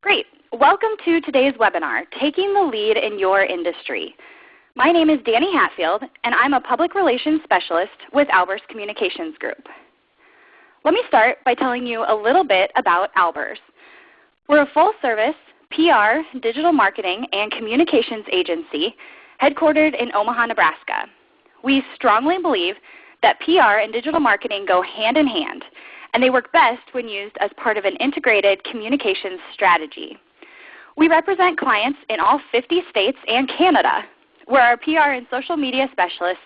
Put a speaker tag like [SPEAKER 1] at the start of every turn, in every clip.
[SPEAKER 1] Great. Welcome to today's webinar, Taking the Lead in Your Industry. My name is Dani Hatfield, and I'm a Public Relations Specialist with Albers Communications Group. Let me start by telling you a little bit about Albers. We're a full-service PR, digital marketing, and communications agency headquartered in Omaha, Nebraska. We strongly believe that PR and digital marketing go hand in hand, and they work best when used as part of an integrated communications strategy. We represent clients in all 50 states and Canada, where our PR and social media specialists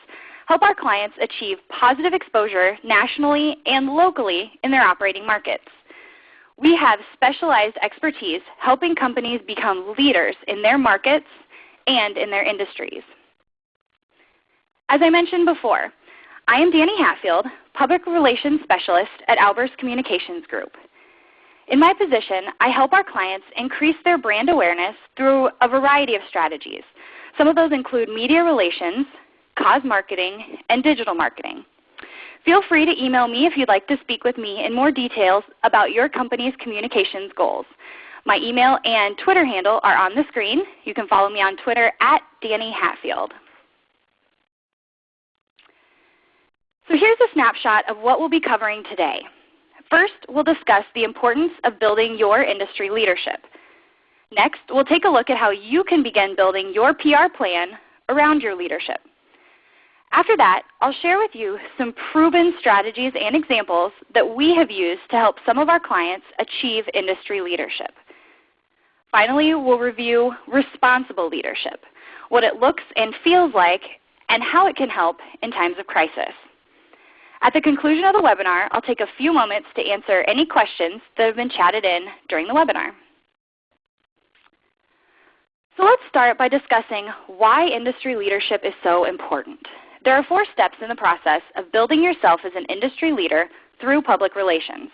[SPEAKER 1] help our clients achieve positive exposure nationally and locally in their operating markets. We have specialized expertise helping companies become leaders in their markets and in their industries. As I mentioned before, I am Dani Hatfield, Public Relations Specialist at Albers Communications Group. In my position, I help our clients increase their brand awareness through a variety of strategies. Some of those include media relations, cause marketing, and digital marketing. Feel free to email me if you'd like to speak with me in more details about your company's communications goals. My email and Twitter handle are on the screen. You can follow me on Twitter at Dani Hatfield. So here's a snapshot of what we'll be covering today. First, we'll discuss the importance of building your industry leadership. Next, we'll take a look at how you can begin building your PR plan around your leadership. After that, I'll share with you some proven strategies and examples that we have used to help some of our clients achieve industry leadership. Finally, we'll review responsible leadership, what it looks and feels like, and how it can help in times of crisis. At the conclusion of the webinar, I'll take a few moments to answer any questions that have been chatted in during the webinar. So let's start by discussing why industry leadership is so important. There are 4 steps in the process of building yourself as an industry leader through public relations.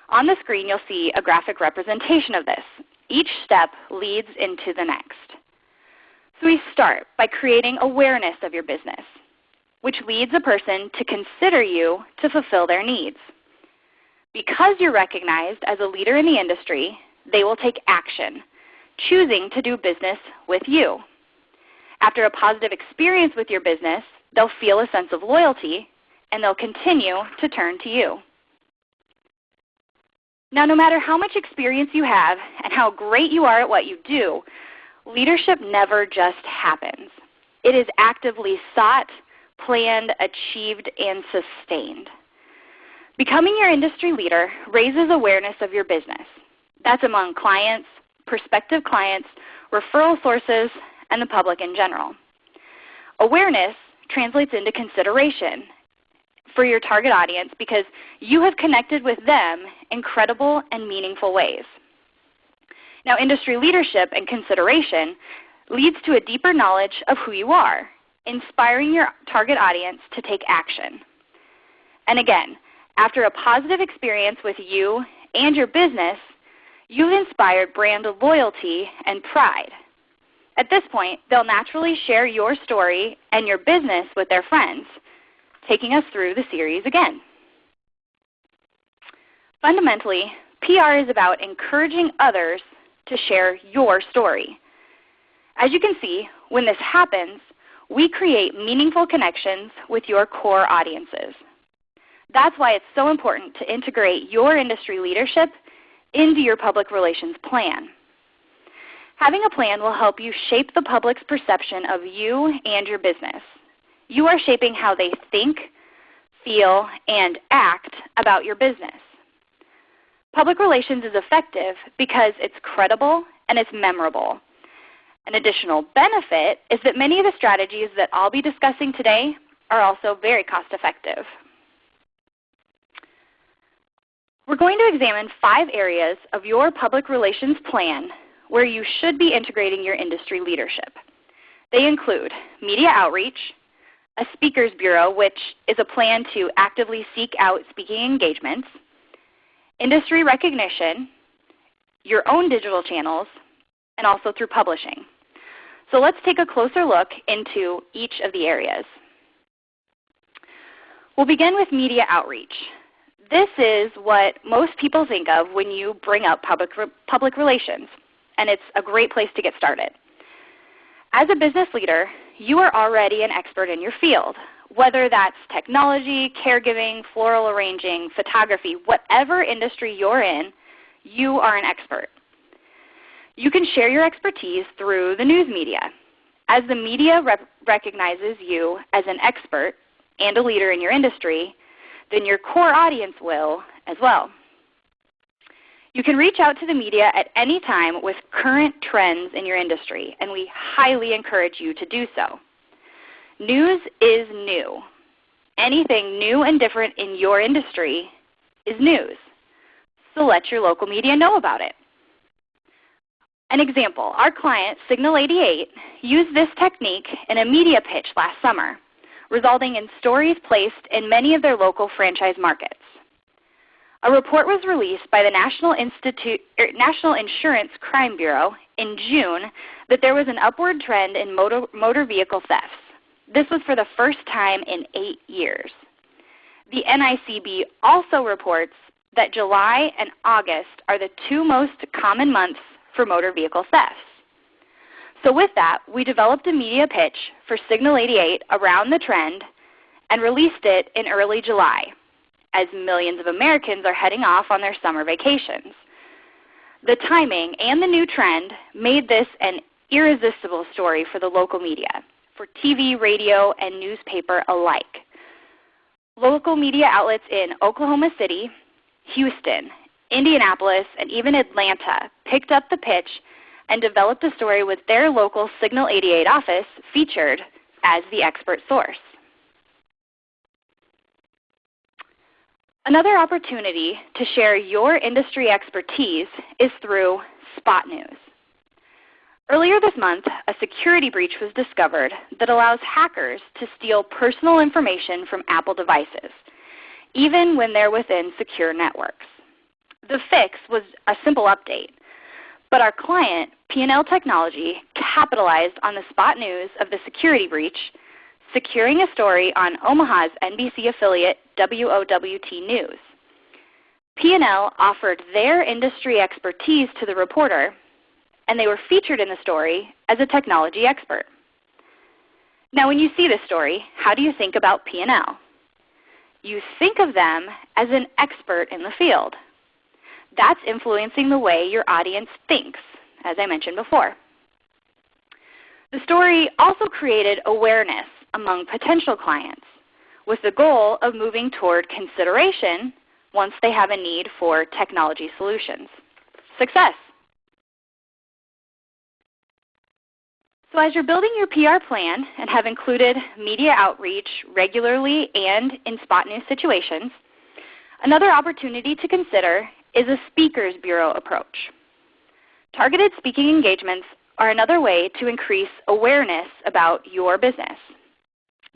[SPEAKER 1] On the screen, you'll see a graphic representation of this. Each step leads into the next. So we start by creating awareness of your business, which leads a person to consider you to fulfill their needs. Because you're recognized as a leader in the industry, they will take action, choosing to do business with you. After a positive experience with your business, they'll feel a sense of loyalty, and they'll continue to turn to you. Now, no matter how much experience you have and how great you are at what you do, leadership never just happens. It is actively sought, planned, achieved, and sustained. Becoming your industry leader raises awareness of your business. That's among clients, prospective clients, referral sources, and the public in general. Awareness translates into consideration for your target audience because you have connected with them in credible and meaningful ways. Now, industry leadership and consideration leads to a deeper knowledge of who you are, inspiring your target audience to take action. And again, after a positive experience with you and your business, you've inspired brand loyalty and pride. At this point, they'll naturally share your story and your business with their friends, taking us through the series again. Fundamentally, PR is about encouraging others to share your story. As you can see, when this happens, we create meaningful connections with your core audiences. That's why it's so important to integrate your industry leadership into your public relations plan. Having a plan will help you shape the public's perception of you and your business. You are shaping how they think, feel, and act about your business. Public relations is effective because it's credible and it's memorable. An additional benefit is that many of the strategies that I'll be discussing today are also very cost-effective. We're going to examine 5 areas of your public relations plan where you should be integrating your industry leadership. They include media outreach, a speakers bureau, which is a plan to actively seek out speaking engagements, industry recognition, your own digital channels, and also through publishing. So let's take a closer look into each of the areas. We'll begin with media outreach. This is what most people think of when you bring up public relations, and it's a great place to get started. As a business leader, you are already an expert in your field, whether that's technology, caregiving, floral arranging, photography, whatever industry you're in, you are an expert. You can share your expertise through the news media. As the media recognizes you as an expert and a leader in your industry, then your core audience will as well. You can reach out to the media at any time with current trends in your industry, and we highly encourage you to do so. News is new. Anything new and different in your industry is news, so let your local media know about it. An example, our client, Signal 88, used this technique in a media pitch last summer, resulting in stories placed in many of their local franchise markets. A report was released by the National Insurance Crime Bureau in June that there was an upward trend in motor vehicle thefts. This was for the first time in 8 years. The NICB also reports that July and August are the 2 most common months for motor vehicle thefts. So with that, we developed a media pitch for Signal 88 around the trend and released it in early July, as millions of Americans are heading off on their summer vacations. The timing and the new trend made this an irresistible story for the local media, for TV, radio, and newspaper alike. Local media outlets in Oklahoma City, Houston, Indianapolis, and even Atlanta picked up the pitch and developed a story with their local Signal 88 office featured as the expert source. Another opportunity to share your industry expertise is through spot news. Earlier this month, a security breach was discovered that allows hackers to steal personal information from Apple devices, even when they're within secure networks. The fix was a simple update, but our client, P&L Technology, capitalized on the spot news of the security breach, securing a story on Omaha's NBC affiliate WOWT News. P&L offered their industry expertise to the reporter, and they were featured in the story as a technology expert. Now when you see this story, how do you think about P&L? You think of them as an expert in the field. That's influencing the way your audience thinks, as I mentioned before. The story also created awareness among potential clients, with the goal of moving toward consideration once they have a need for technology solutions. Success! So as you're building your PR plan and have included media outreach regularly and in spot news situations, another opportunity to consider is a speakers bureau approach. Targeted speaking engagements are another way to increase awareness about your business.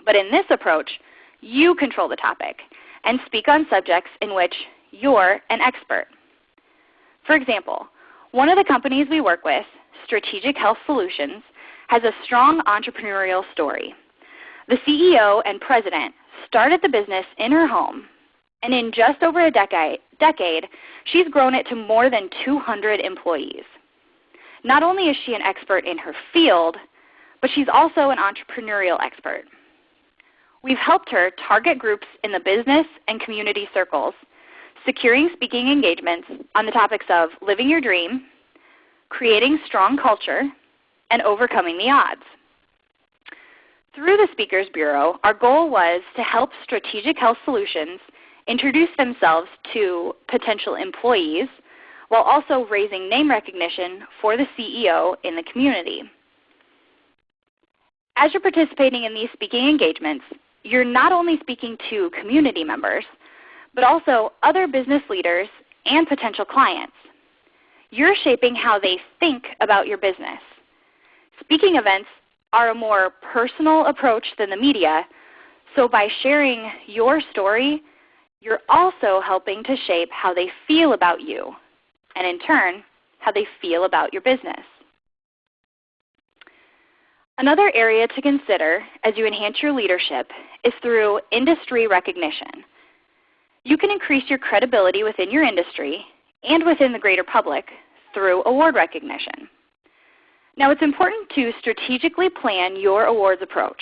[SPEAKER 1] But in this approach, you control the topic and speak on subjects in which you're an expert. For example, one of the companies we work with, Strategic Health Solutions, has a strong entrepreneurial story. The CEO and president started the business in her home, and in just over a decade, she's grown it to more than 200 employees. Not only is she an expert in her field, but she's also an entrepreneurial expert. We've helped her target groups in the business and community circles, securing speaking engagements on the topics of living your dream, creating strong culture, and overcoming the odds. Through the Speakers Bureau, our goal was to help Strategic Health Solutions introduce themselves to potential employees while also raising name recognition for the CEO in the community. As you're participating in these speaking engagements, you're not only speaking to community members, but also other business leaders and potential clients. You're shaping how they think about your business. Speaking events are a more personal approach than the media, so by sharing your story, you're also helping to shape how they feel about you, and in turn, how they feel about your business. Another area to consider as you enhance your leadership is through industry recognition. You can increase your credibility within your industry and within the greater public through award recognition. Now, it's important to strategically plan your awards approach.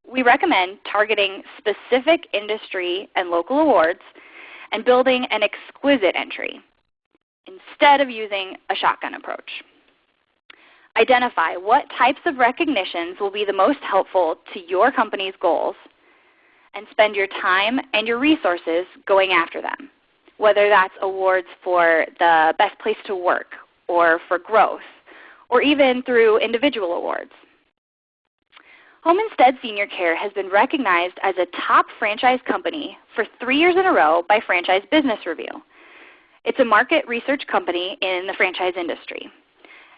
[SPEAKER 1] We recommend targeting specific industry and local awards and building an exquisite entry instead of using a shotgun approach. Identify what types of recognitions will be the most helpful to your company's goals and spend your time and your resources going after them, whether that's awards for the best place to work or for growth, or even through individual awards. Home Instead Senior Care has been recognized as a top franchise company for 3 years in a row by Franchise Business Review. It's a market research company in the franchise industry.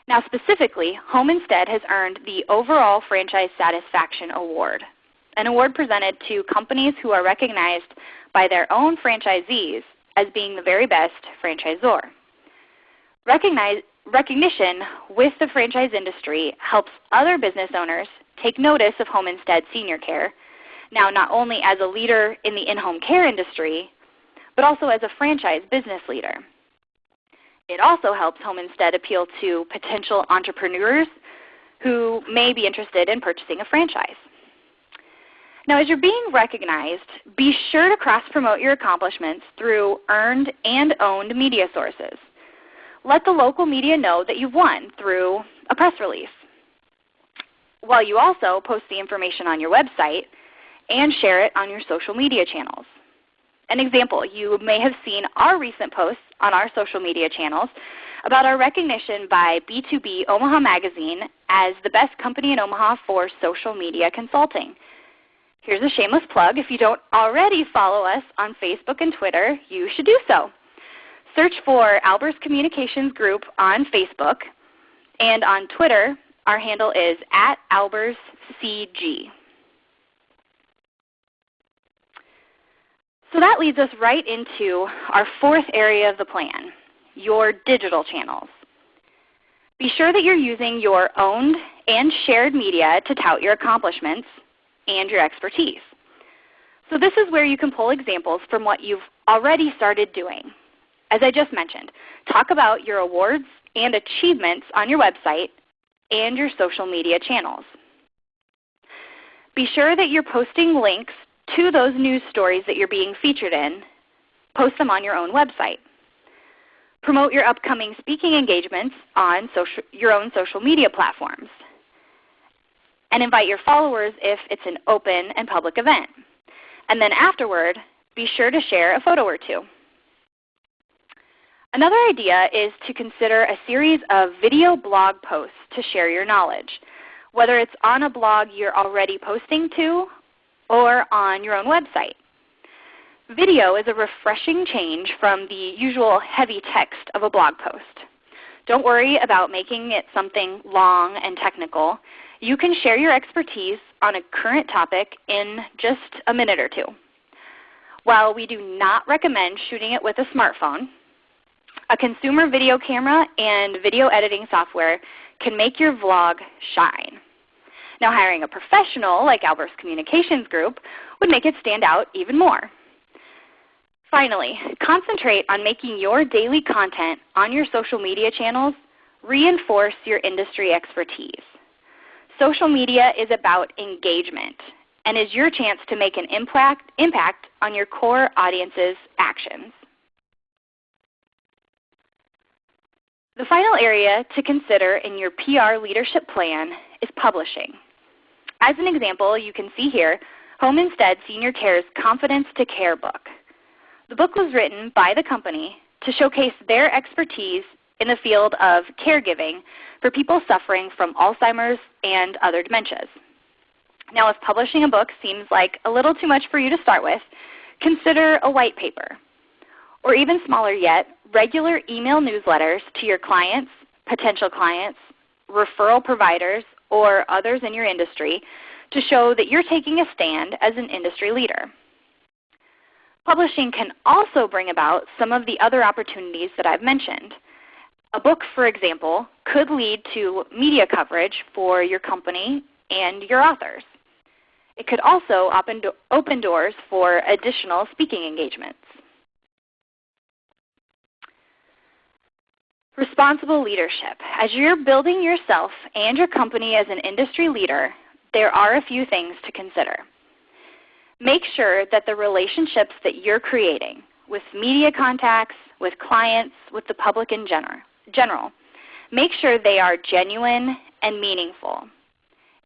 [SPEAKER 1] Now specifically, Home Instead has earned the Overall Franchise Satisfaction Award, an award presented to companies who are recognized by their own franchisees as being the very best franchisor. Recognition with the franchise industry helps other business owners take notice of Home Instead Senior Care, now not only as a leader in the in-home care industry, but also as a franchise business leader. It also helps Home Instead appeal to potential entrepreneurs who may be interested in purchasing a franchise. Now, as you're being recognized, be sure to cross-promote your accomplishments through earned and owned media sources. Let the local media know that you've won through a press release, while you also post the information on your website and share it on your social media channels. An example, you may have seen our recent posts on our social media channels about our recognition by B2B Omaha Magazine as the best company in Omaha for social media consulting. Here's a shameless plug. If you don't already follow us on Facebook and Twitter, you should do so. Search for Albers Communications Group on Facebook, and on Twitter, our handle is @AlbersCG. So that leads us right into our fourth area of the plan, your digital channels. Be sure that you're using your owned and shared media to tout your accomplishments and your expertise. So this is where you can pull examples from what you've already started doing. As I just mentioned, talk about your awards and achievements on your website and your social media channels. Be sure that you're posting links to those news stories that you're being featured in. Post them on your own website. Promote your upcoming speaking engagements on your own social media platforms. And invite your followers if it's an open and public event. And then afterward, be sure to share a photo or two. Another idea is to consider a series of video blog posts to share your knowledge, whether it's on a blog you're already posting to or on your own website. Video is a refreshing change from the usual heavy text of a blog post. Don't worry about making it something long and technical. You can share your expertise on a current topic in just a minute or two. While we do not recommend shooting it with a smartphone, a consumer video camera and video editing software can make your vlog shine. Now, hiring a professional like Albers Communications Group would make it stand out even more. Finally, concentrate on making your daily content on your social media channels reinforce your industry expertise. Social media is about engagement and is your chance to make an impact on your core audience's actions. The final area to consider in your PR leadership plan is publishing. As an example, you can see here Home Instead Senior Care's Confidence to Care book. The book was written by the company to showcase their expertise in the field of caregiving for people suffering from Alzheimer's and other dementias. Now, if publishing a book seems like a little too much for you to start with, consider a white paper. Or even smaller yet, regular email newsletters to your clients, potential clients, referral providers, or others in your industry to show that you're taking a stand as an industry leader. Publishing can also bring about some of the other opportunities that I've mentioned. A book, for example, could lead to media coverage for your company and your authors. It could also open doors for additional speaking engagements. Responsible leadership. As you're building yourself and your company as an industry leader, there are a few things to consider. Make sure that the relationships that you're creating with media contacts, with clients, with the public in general, make sure they are genuine and meaningful.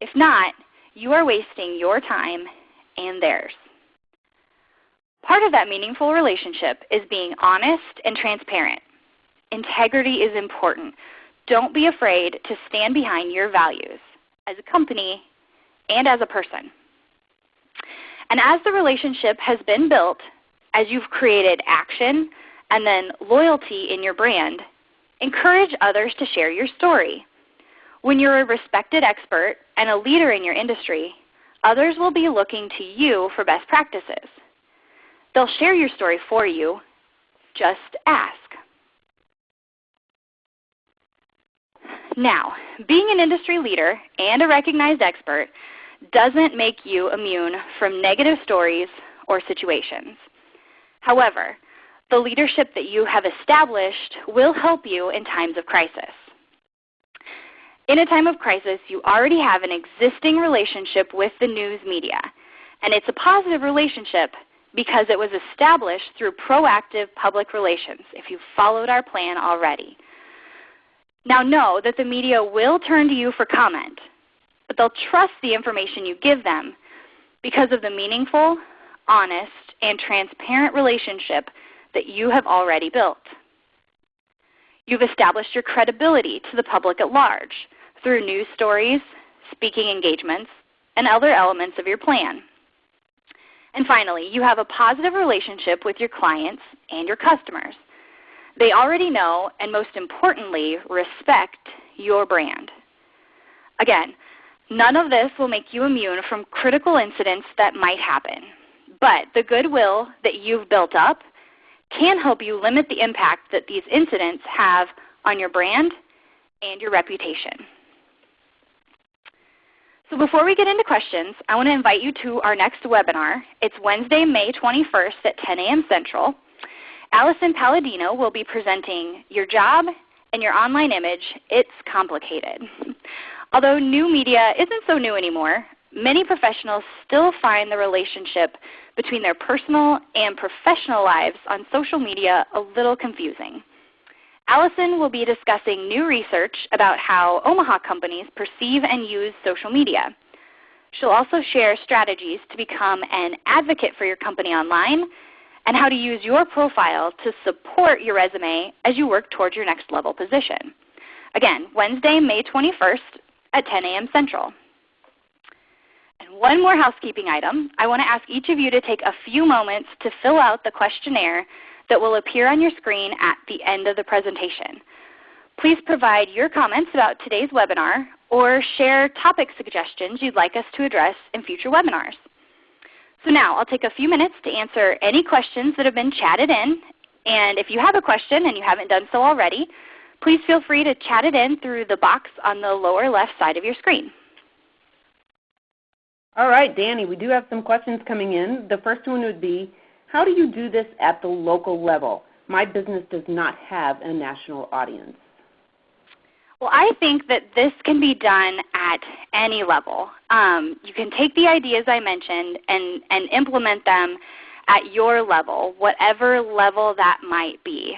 [SPEAKER 1] If not, you are wasting your time and theirs. Part of that meaningful relationship is being honest and transparent. Integrity is important. Don't be afraid to stand behind your values as a company and as a person. And as the relationship has been built, as you've created action and then loyalty in your brand, encourage others to share your story. When you're a respected expert and a leader in your industry, others will be looking to you for best practices. They'll share your story for you. Just ask. Now, being an industry leader and a recognized expert doesn't make you immune from negative stories or situations. However, the leadership that you have established will help you in times of crisis. In a time of crisis, you already have an existing relationship with the news media, and it's a positive relationship because it was established through proactive public relations, if you've followed our plan already. Now know that the media will turn to you for comment, but they'll trust the information you give them because of the meaningful, honest, and transparent relationship that you have already built. You've established your credibility to the public at large through news stories, speaking engagements, and other elements of your plan. And finally, you have a positive relationship with your clients and your customers. They already know and, most importantly, respect your brand. Again, none of this will make you immune from critical incidents that might happen, but the goodwill that you've built up can help you limit the impact that these incidents have on your brand and your reputation. So before we get into questions, I want to invite you to our next webinar. It's Wednesday, May 21st at 10 a.m. Central. Allison Palladino will be presenting Your Job and Your Online Image, It's Complicated. Although new media isn't so new anymore, many professionals still find the relationship between their personal and professional lives on social media a little confusing. Allison will be discussing new research about how Omaha companies perceive and use social media. She'll also share strategies to become an advocate for your company online and how to use your profile to support your resume as you work towards your next level position. Again, Wednesday, May 21st at 10 a.m. Central. And one more housekeeping item. I want to ask each of you to take a few moments to fill out the questionnaire that will appear on your screen at the end of the presentation. Please provide your comments about today's webinar or share topic suggestions you'd like us to address in future webinars. So now I'll take a few minutes to answer any questions that have been chatted in. And if you have a question and you haven't done so already, please feel free to chat it in through the box on the lower left side of your screen.
[SPEAKER 2] All right, Dani, we do have some questions coming in. The first one would be, how do you do this at the local level? My business does not have a national audience.
[SPEAKER 1] Well, I think that this can be done at any level. You can take the ideas I mentioned and implement them at your level, whatever level that might be.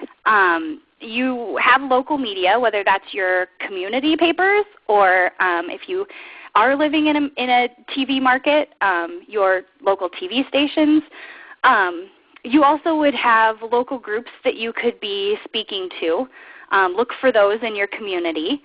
[SPEAKER 1] You have local media, whether that's your community papers or if you are living in a TV market, your local TV stations. You also would have local groups that you could be speaking to. Look for those in your community.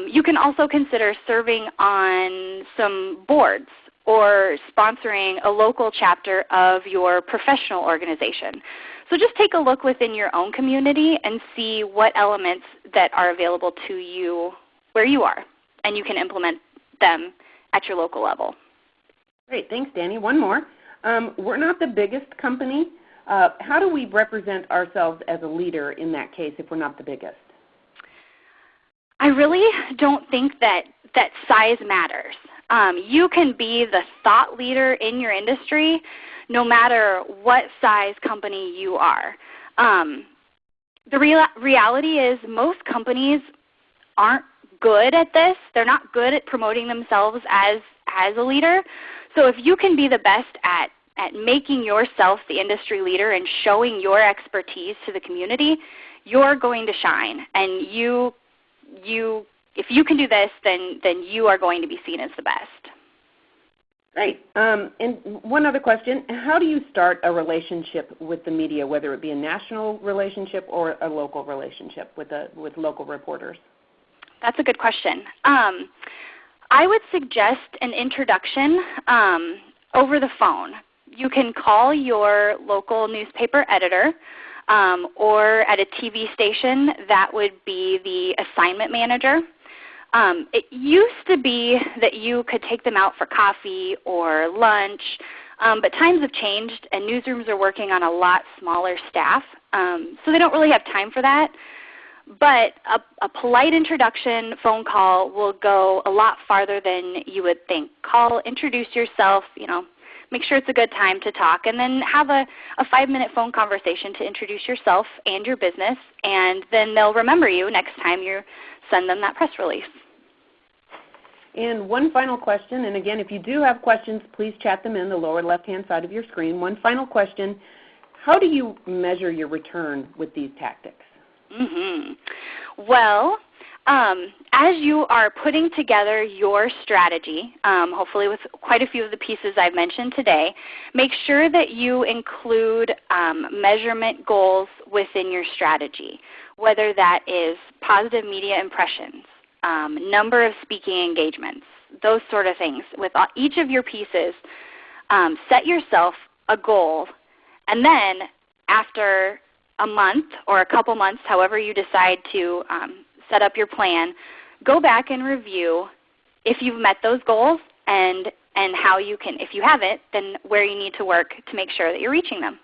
[SPEAKER 1] You can also consider serving on some boards or sponsoring a local chapter of your professional organization. So just take a look within your own community and see what elements that are available to you where you are, and you can implement them at your local level.
[SPEAKER 2] Great. Thanks, Dani. One more. We're not the biggest company. How do we represent ourselves as a leader in that case if we're not the biggest?
[SPEAKER 1] I really don't think that size matters. You can be the thought leader in your industry no matter what size company you are. The reality is most companies aren't good at this. They're not good at promoting themselves as a leader. So if you can be the best at making yourself the industry leader and showing your expertise to the community, you're going to shine. And if you can do this, then you are going to be seen as the best.
[SPEAKER 2] Great. And one other question, how do you start a relationship with the media, whether it be a national relationship or a local relationship with local reporters?
[SPEAKER 1] That's a good question. I would suggest an introduction over the phone. You can call your local newspaper editor, or at a TV station, that would be the assignment manager. It used to be that you could take them out for coffee or lunch, but times have changed and newsrooms are working on a lot smaller staff, so they don't really have time for that. But a polite introduction phone call will go a lot farther than you would think. Call, introduce yourself, make sure it's a good time to talk, and then have a 5-minute phone conversation to introduce yourself and your business, and then they'll remember you next time you send them that press release.
[SPEAKER 2] And one final question, and again, if you do have questions, please chat them in the lower left-hand side of your screen. One final question, how do you measure your return with these tactics?
[SPEAKER 1] Well, as you are putting together your strategy, hopefully with quite a few of the pieces I've mentioned today, make sure that you include measurement goals within your strategy, whether that is positive media impressions, number of speaking engagements, those sort of things. With each of your pieces, set yourself a goal, and then after a month or a couple months, however you decide to set up your plan, go back and review if you've met those goals and how you can, if you haven't, then where you need to work to make sure that you're reaching them.